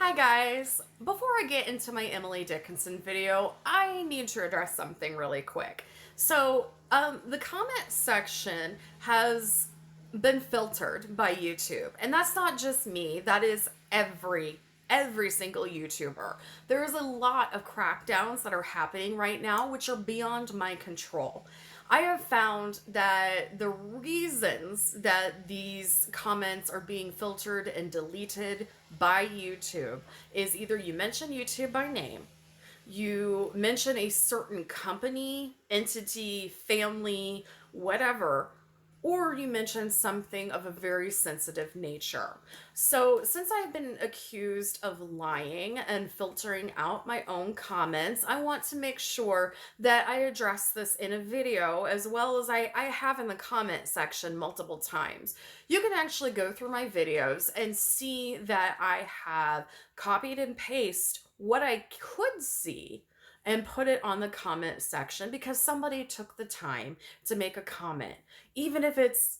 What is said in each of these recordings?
Hi guys! Before I get into my Emily Dickinson video, I need to address something really quick. The comment section has been filtered by YouTube, and that's not just me, that is every single YouTuber. There is a lot of crackdowns that are happening right now which are beyond my control. I have found that the reasons that these comments are being filtered and deleted by YouTube is either you mention YouTube by name, you mention a certain company, entity, family, whatever, or you mention something of a very sensitive nature. So, since I've been accused of lying and filtering out my own comments, I want to make sure that I address this in a video as well as I have in the comment section multiple times. You can actually go through my videos and see that I have copied and pasted what I could see and put it on the comment section because somebody took the time to make a comment. Even if it's,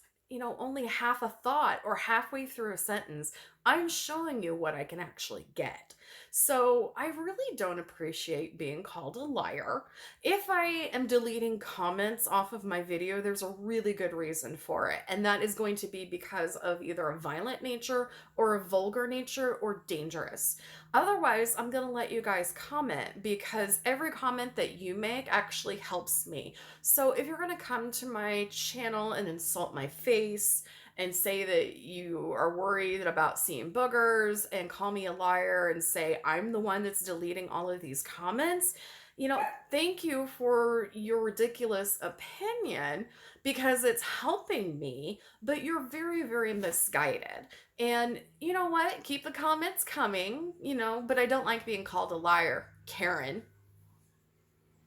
only half a thought or halfway through a sentence, I'm showing you what I can actually get. So I really don't appreciate being called a liar. If I am deleting comments off of my video, there's a really good reason for it. And that is going to be because of either a violent nature or a vulgar nature or dangerous. Otherwise, I'm going to let you guys comment because every comment that you make actually helps me. So if you're going to come to my channel and insult my face and say that you are worried about seeing boogers and call me a liar and say I'm the one that's deleting all of these comments, thank you for your ridiculous opinion because it's helping me, but you're very, very misguided. And you know what? Keep the comments coming, but I don't like being called a liar. Karen.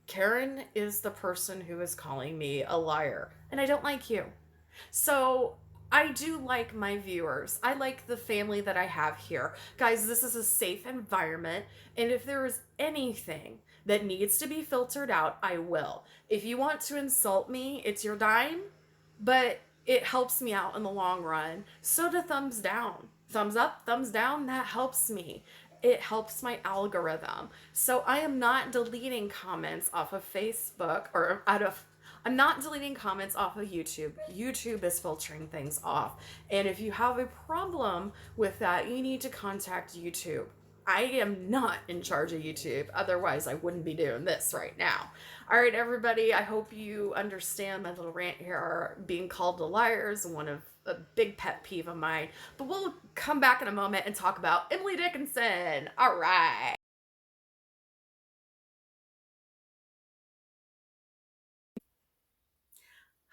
Karen is the person who is calling me a liar, and I don't like you. So I do like my viewers. I like the family that I have here. Guys, this is a safe environment, and if there is anything that needs to be filtered out, I will. If you want to insult me, it's your dime, but it helps me out in the long run. So do thumbs down. Thumbs up, thumbs down, that helps me. It helps my algorithm. So I am not deleting comments off of Facebook or out of I'm not deleting comments off of YouTube. YouTube is filtering things off. And if you have a problem with that, you need to contact YouTube. I am not in charge of YouTube. Otherwise, I wouldn't be doing this right now. All right, everybody, I hope you understand my little rant here. Being called a liar is one of a big pet peeve of mine. But we'll come back in a moment and talk about Emily Dickinson. All right.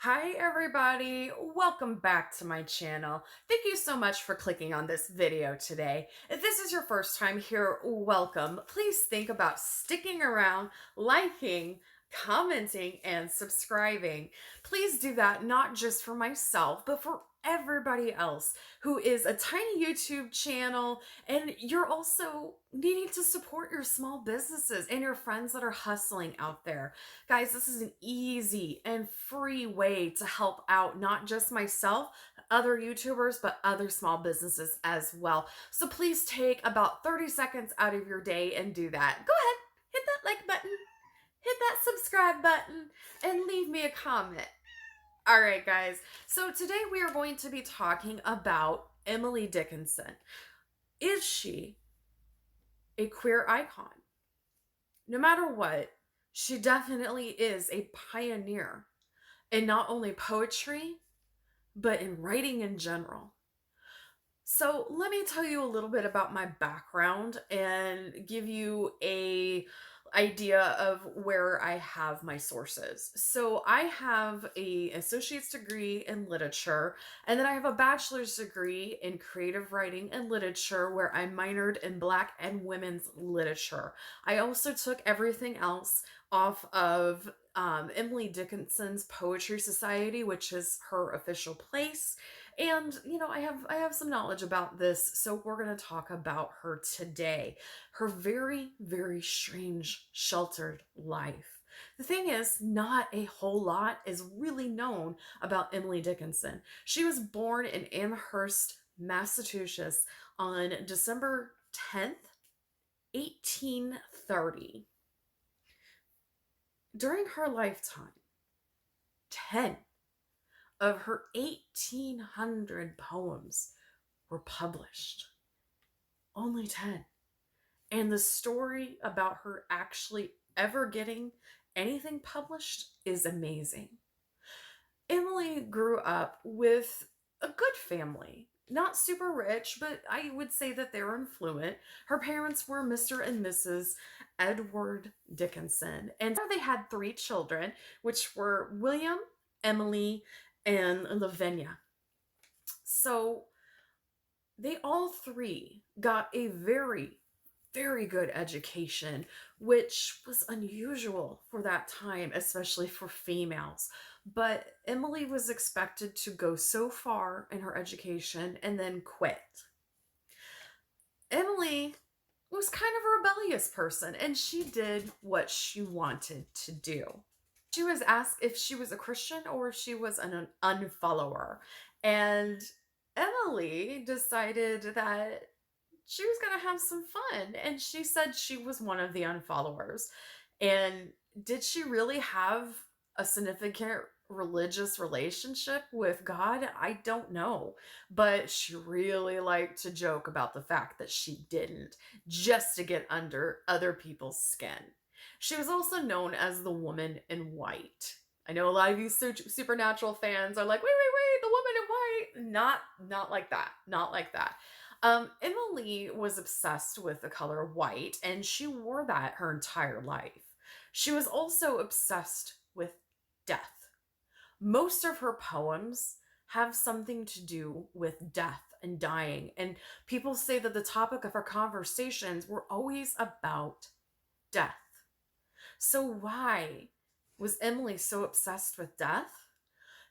Hi everybody, welcome back to my channel. Thank you so much for clicking on this video today. If this is your first time here, welcome. Please think about sticking around, liking, commenting, and subscribing. Please do that not just for myself, but for everybody else who is a tiny YouTube channel, and you're also needing to support your small businesses and your friends that are hustling out there. Guys, this is an easy and free way to help out not just myself, other YouTubers, but other small businesses as well. So please take about 30 seconds out of your day and do that. Go ahead, hit that like button, hit that subscribe button, and leave me a comment. All right, guys. So today we are going to be talking about Emily Dickinson. Is she a queer icon? No matter what, she definitely is a pioneer in not only poetry, but in writing in general. So let me tell you a little bit about my background and give you a idea of where I have my sources. So I have a associate's degree in literature, and then I have a bachelor's degree in creative writing and literature where I minored in Black and women's literature. I also took everything else off of Emily Dickinson's Poetry Society, which is her official place. And I have some knowledge about this, so we're going to talk about her today. Her very, very strange, sheltered life. The thing is, not a whole lot is really known about Emily Dickinson. She was born in Amherst, Massachusetts on December 10th, 1830. During her lifetime, 10 of her 1,800 poems were published. Only 10. And the story about her actually ever getting anything published is amazing. Emily grew up with a good family. Not super rich, but I would say that they were affluent. Her parents were Mr. and Mrs. Edward Dickinson. And they had 3 children, which were William, Emily, and Lavinia. So they all 3 got a very, very good education, which was unusual for that time, especially for females. But Emily was expected to go so far in her education and then quit. Emily was kind of a rebellious person, and she did what she wanted to do. She was asked if she was a Christian or if she was an unfollower. And Emily decided that she was going to have some fun. And she said she was one of the unfollowers. And did she really have a significant religious relationship with God? I don't know. But she really liked to joke about the fact that she didn't, just to get under other people's skin. She was also known as the Woman in White. I know a lot of you supernatural fans are like, wait, the Woman in White. Not like that. Not like that. Emily was obsessed with the color white, and she wore that her entire life. She was also obsessed with death. Most of her poems have something to do with death and dying, and people say that the topic of her conversations were always about death. So why was Emily so obsessed with death?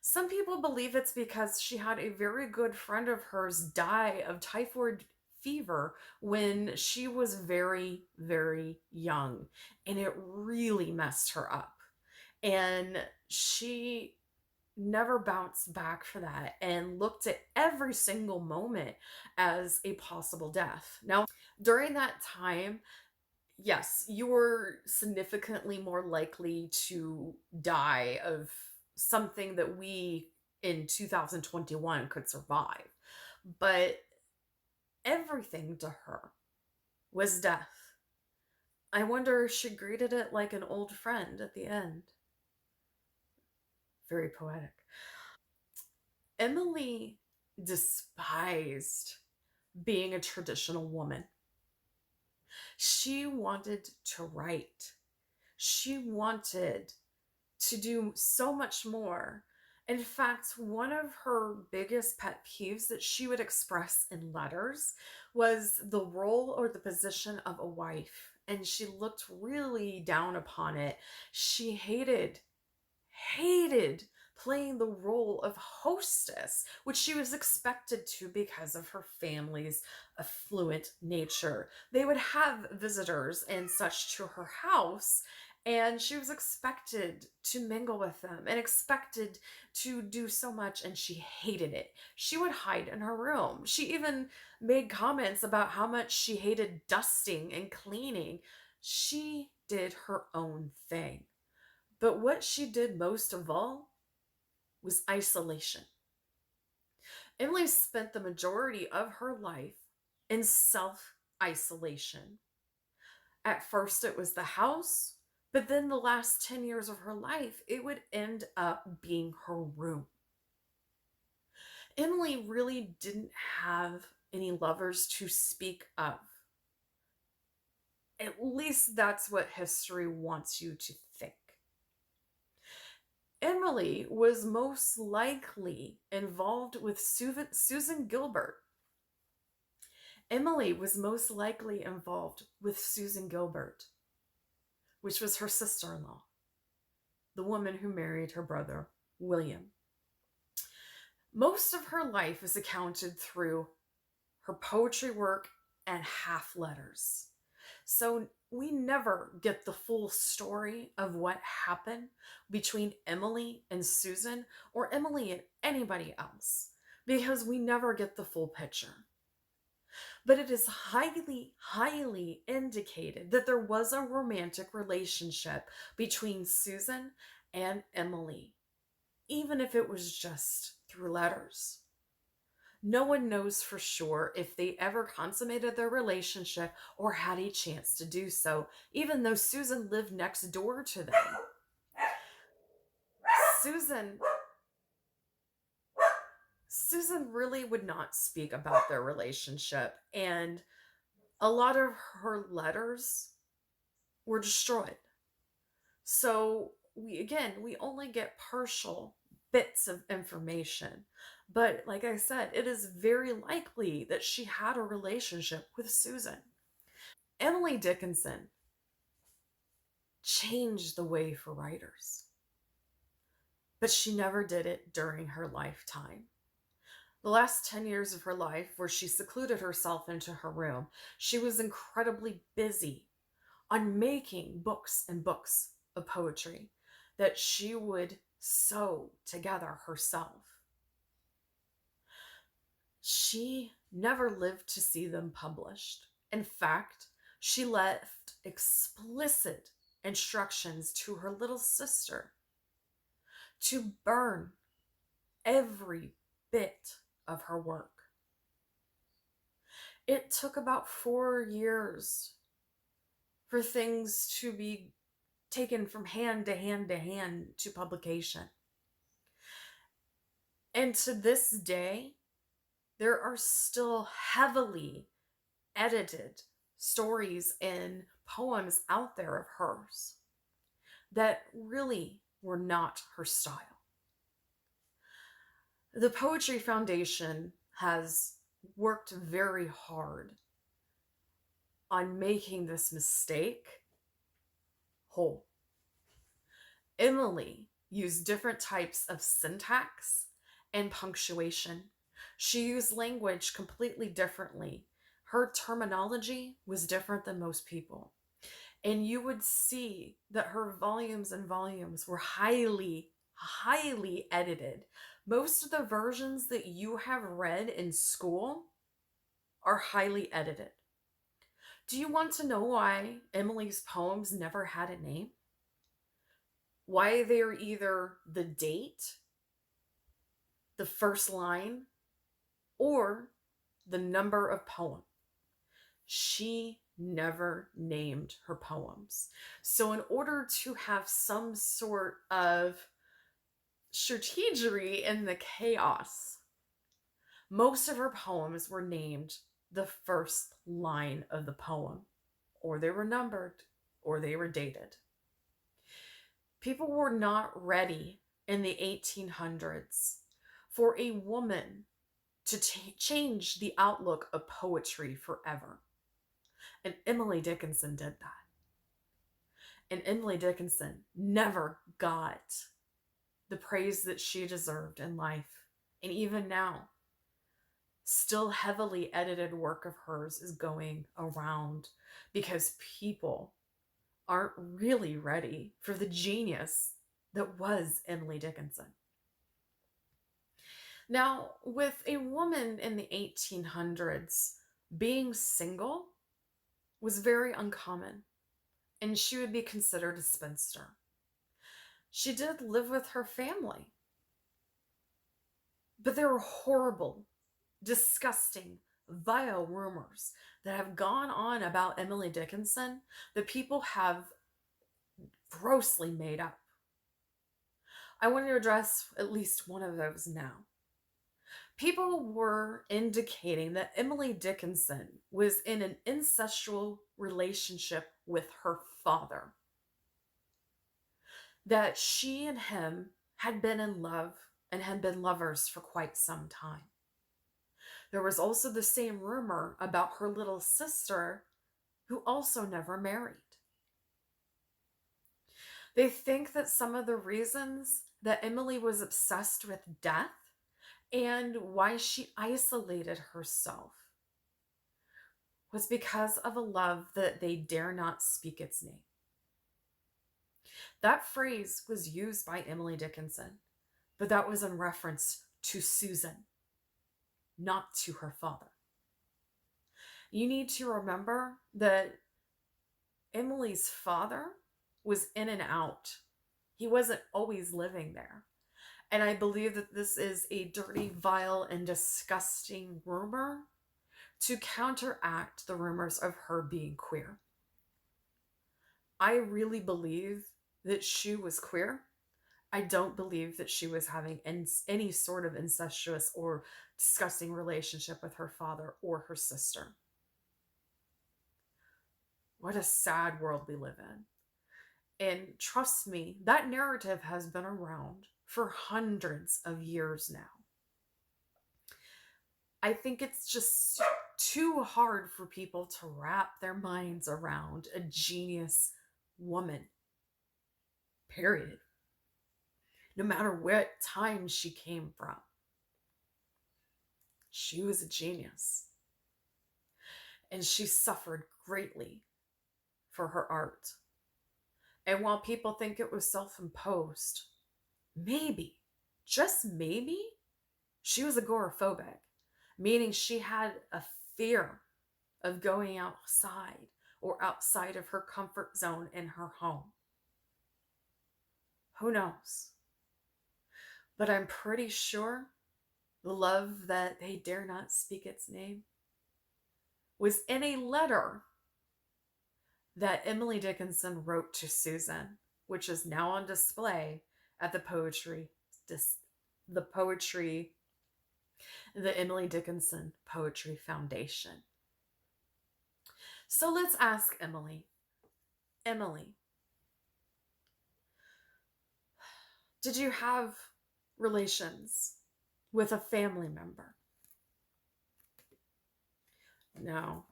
Some people believe it's because she had a very good friend of hers die of typhoid fever when she was very, very young, and it really messed her up. And she never bounced back for that and looked at every single moment as a possible death. Now, during that time, yes, you were significantly more likely to die of something that we in 2021 could survive. But everything to her was death. I wonder if she greeted it like an old friend at the end. Very poetic. Emily despised being a traditional woman. She wanted to write. She wanted to do so much more. In fact, one of her biggest pet peeves that she would express in letters was the role or the position of a wife. And she looked really down upon it. She hated playing the role of hostess, which she was expected to because of her family's affluent nature. They would have visitors and such to her house, and she was expected to mingle with them and expected to do so much, and she hated it. She would hide in her room. She even made comments about how much she hated dusting and cleaning. She did her own thing. But what she did most of all was isolation. Emily spent the majority of her life in self-isolation. At first it was the house, but then the last 10 years of her life, it would end up being her room. Emily really didn't have any lovers to speak of. At least that's what history wants you to think. Emily was most likely involved with Susan Gilbert. Emily was most likely involved with Susan Gilbert, which was her sister-in-law, the woman who married her brother, William. Most of her life is accounted through her poetry work and half letters. So we never get the full story of what happened between Emily and Susan, or Emily and anybody else, because we never get the full picture. But it is highly, highly indicated that there was a romantic relationship between Susan and Emily, even if it was just through letters. No one knows for sure if they ever consummated their relationship or had a chance to do so, even though Susan lived next door to them. Susan really would not speak about their relationship, and a lot of her letters were destroyed. So we only get partial bits of information. But like I said, it is very likely that she had a relationship with Susan. Emily Dickinson changed the way for writers, but she never did it during her lifetime. The last 10 years of her life, where she secluded herself into her room, she was incredibly busy on making books and books of poetry that she would sew together herself. She never lived to see them published. In fact, she left explicit instructions to her little sister to burn every bit of her work. It took about 4 years for things to be taken from hand to hand to hand to publication. And to this day, there are still heavily edited stories and poems out there of hers that really were not her style. The Poetry Foundation has worked very hard on making this mistake whole. Emily used different types of syntax and punctuation. She used language completely differently. Her terminology was different than most people. And you would see that her volumes and volumes were highly, highly edited. Most of the versions that you have read in school are highly edited. Do you want to know why Emily's poems never had a name? Why they're either the date, the first line, or the number of poem? She never named her poems. So in order to have some sort of strategery in the chaos, most of her poems were named the first line of the poem, or they were numbered, or they were dated. People were not ready in the 1800s for a woman to change the outlook of poetry forever. And Emily Dickinson did that. And Emily Dickinson never got the praise that she deserved in life. And even now, still heavily edited work of hers is going around because people aren't really ready for the genius that was Emily Dickinson. Now, with a woman in the 1800s, being single was very uncommon, and she would be considered a spinster. She did live with her family, but there were horrible, disgusting, vile rumors that have gone on about Emily Dickinson that people have grossly made up. I want to address at least one of those now. People were indicating that Emily Dickinson was in an incestual relationship with her father, that she and him had been in love and had been lovers for quite some time. There was also the same rumor about her little sister, who also never married. They think that some of the reasons that Emily was obsessed with death and why she isolated herself was because of a love that they dare not speak its name. That phrase was used by Emily Dickinson, but that was in reference to Susan, not to her father. You need to remember that Emily's father was in and out. He wasn't always living there. And I believe that this is a dirty, vile, and disgusting rumor to counteract the rumors of her being queer. I really believe that she was queer. I don't believe that she was having any sort of incestuous or disgusting relationship with her father or her sister. What a sad world we live in. And trust me, that narrative has been around for hundreds of years now. I think it's just too hard for people to wrap their minds around a genius woman. Period. No matter what time she came from, she was a genius. And she suffered greatly for her art. And while people think it was self-imposed, maybe, just maybe, she was agoraphobic, meaning she had a fear of going outside or outside of her comfort zone in her home. Who knows? But I'm pretty sure the love that they dare not speak its name was in a letter that Emily Dickinson wrote to Susan, which is now on display at the Emily Dickinson Poetry Foundation. So let's ask Emily. Emily, did you have relations with a family member? No.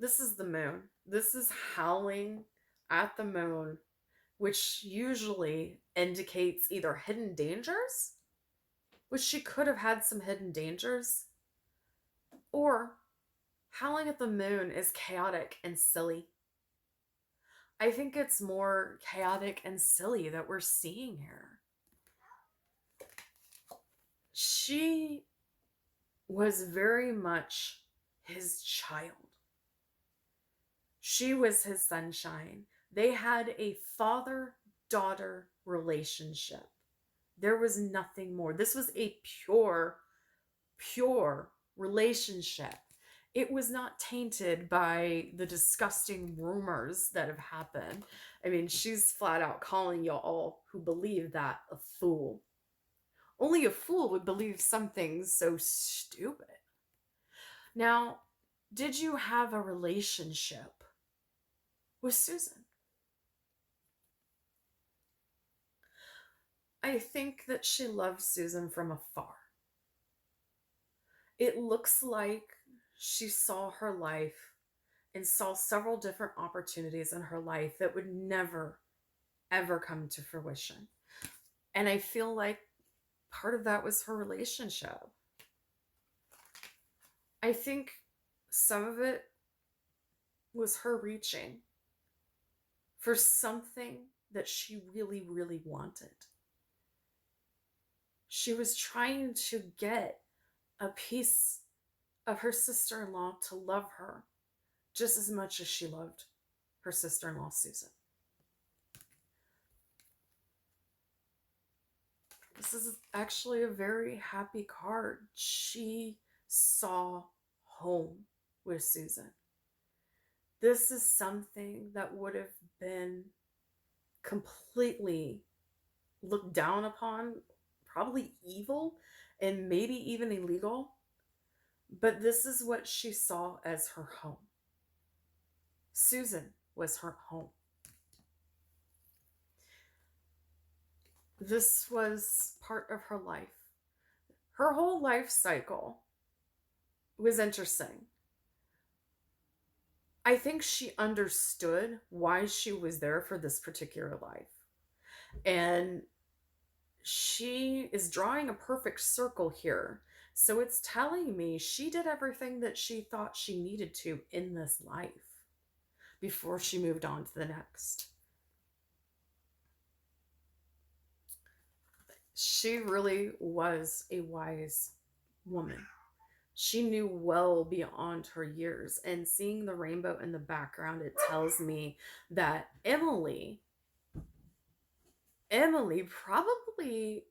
This is the moon. This is howling at the moon, which usually indicates either hidden dangers, which she could have had some hidden dangers, or howling at the moon is chaotic and silly. I think it's more chaotic and silly that we're seeing here. She was very much his child. She was his sunshine. They had a father-daughter relationship. There was nothing more. This was a pure relationship. It was not tainted by the disgusting rumors that have happened. I mean, she's flat out calling y'all who believe that a fool. Only a fool would believe something so stupid. Now, did you have a relationship with Susan? I think that she loved Susan from afar. It looks like she saw her life and saw several different opportunities in her life that would never, ever come to fruition. And I feel like part of that was her relationship. I think some of it was her reaching for something that she really, really wanted. She was trying to get a piece of her sister-in-law to love her just as much as she loved her sister-in-law, Susan. This is actually a very happy card. She saw home with Susan. This is something that would have been completely looked down upon, probably evil, and maybe even illegal. But this is what she saw as her home. Susan was her home. This was part of her life. Her whole life cycle was interesting. I think she understood why she was there for this particular life. And she is drawing a perfect circle here. So it's telling me she did everything that she thought she needed to in this life before she moved on to the next. She really was a wise woman. She knew well beyond her years. And seeing the rainbow in the background, it tells me that Emily probably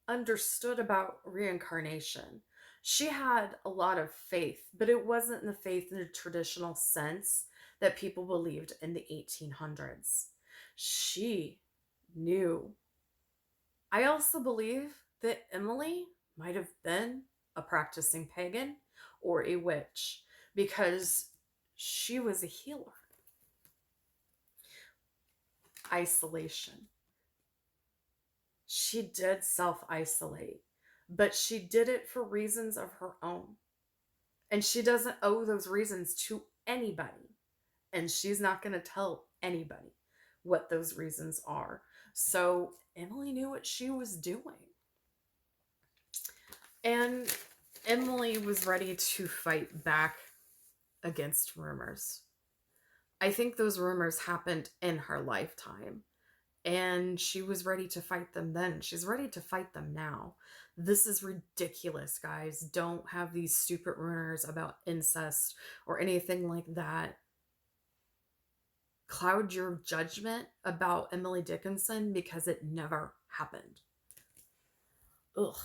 understood about reincarnation. She had a lot of faith, but it wasn't the faith in the traditional sense that people believed in the 1800s. She knew. I also believe that Emily might have been a practicing pagan or a witch because she was a healer. Isolation. She did self isolate, but she did it for reasons of her own. And she doesn't owe those reasons to anybody. And she's not going to tell anybody what those reasons are. So Emily knew what she was doing. And Emily was ready to fight back against rumors. I think those rumors happened in her lifetime. And she was ready to fight them then. She's ready to fight them now. This is ridiculous, guys. Don't have these stupid rumors about incest or anything like that cloud your judgment about Emily Dickinson because it never happened. Ugh.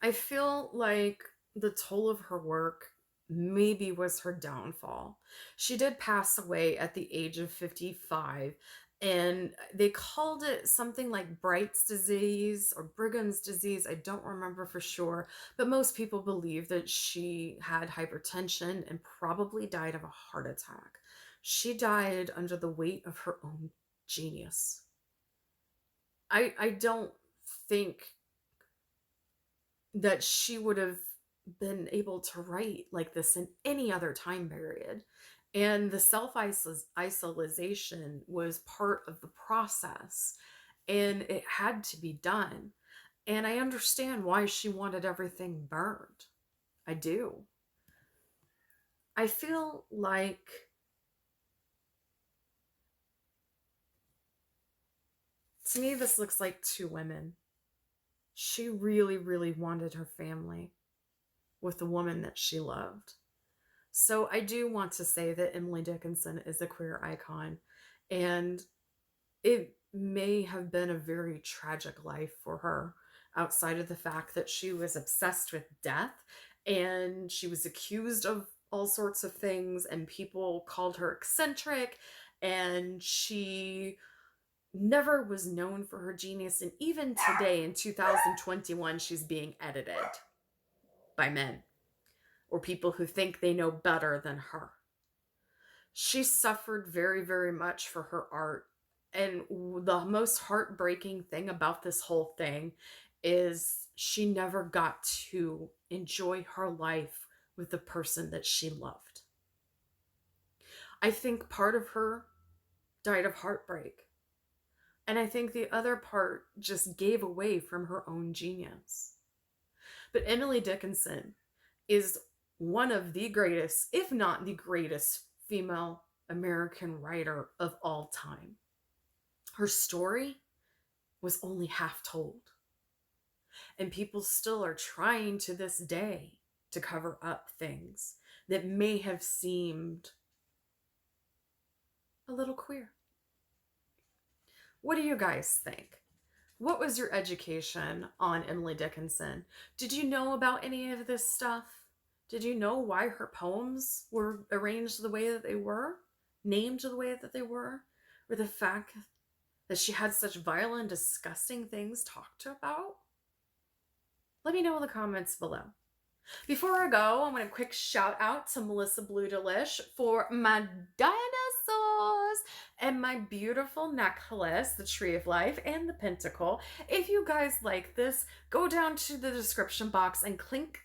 I feel like the toll of her work maybe was her downfall. She did pass away at the age of 55, and they called it something like Bright's disease or Brigham's disease. I don't remember for sure, but most people believe that she had hypertension and probably died of a heart attack. She died under the weight of her own genius. I don't think that she would have been able to write like this in any other time period. And the self isolation was part of the process, and it had to be done. And I understand why she wanted everything burned. I do. I feel like to me, this looks like two women. She really, really wanted her family with the woman that she loved. So I do want to say that Emily Dickinson is a queer icon, and it may have been a very tragic life for her outside of the fact that she was obsessed with death and she was accused of all sorts of things and people called her eccentric, and she never was known for her genius. And even today in 2021, she's being edited by men or people who think they know better than her. She suffered very, very much for her art. And the most heartbreaking thing about this whole thing is she never got to enjoy her life with the person that she loved. I think part of her died of heartbreak. And I think the other part just gave away from her own genius. But Emily Dickinson is one of the greatest, if not the greatest, female American writer of all time. Her story was only half told. And people still are trying to this day to cover up things that may have seemed a little queer. What do you guys think? What was your education on Emily Dickinson? Did you know about any of this stuff? Did you know why her poems were arranged the way that they were? Named the way that they were? Or the fact that she had such vile and disgusting things talked about? Let me know in the comments below. Before I go, I want a quick shout out to Melissa Blue Delish for my dinosaurs and my beautiful necklace, the Tree of Life and the Pentacle. If you guys like this, go down to the description box and click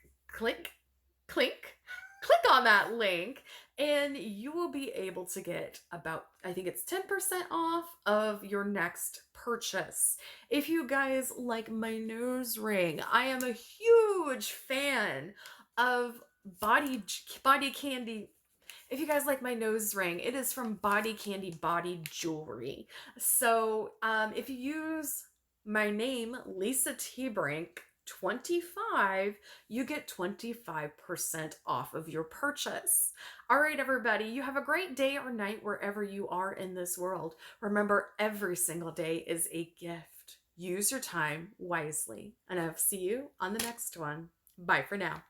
on that link, and you will be able to get about, I think it's 10% off of your next purchase. If you guys like my nose ring, I am a huge fan of body candy. If you guys like my nose ring, it is from Body Candy Body Jewelry. So if you use my name, LisaTebrinke, 25, you get 25% off of your purchase. All right, everybody, you have a great day or night wherever you are in this world. Remember, every single day is a gift. Use your time wisely, and I'll see you on the next one. Bye for now.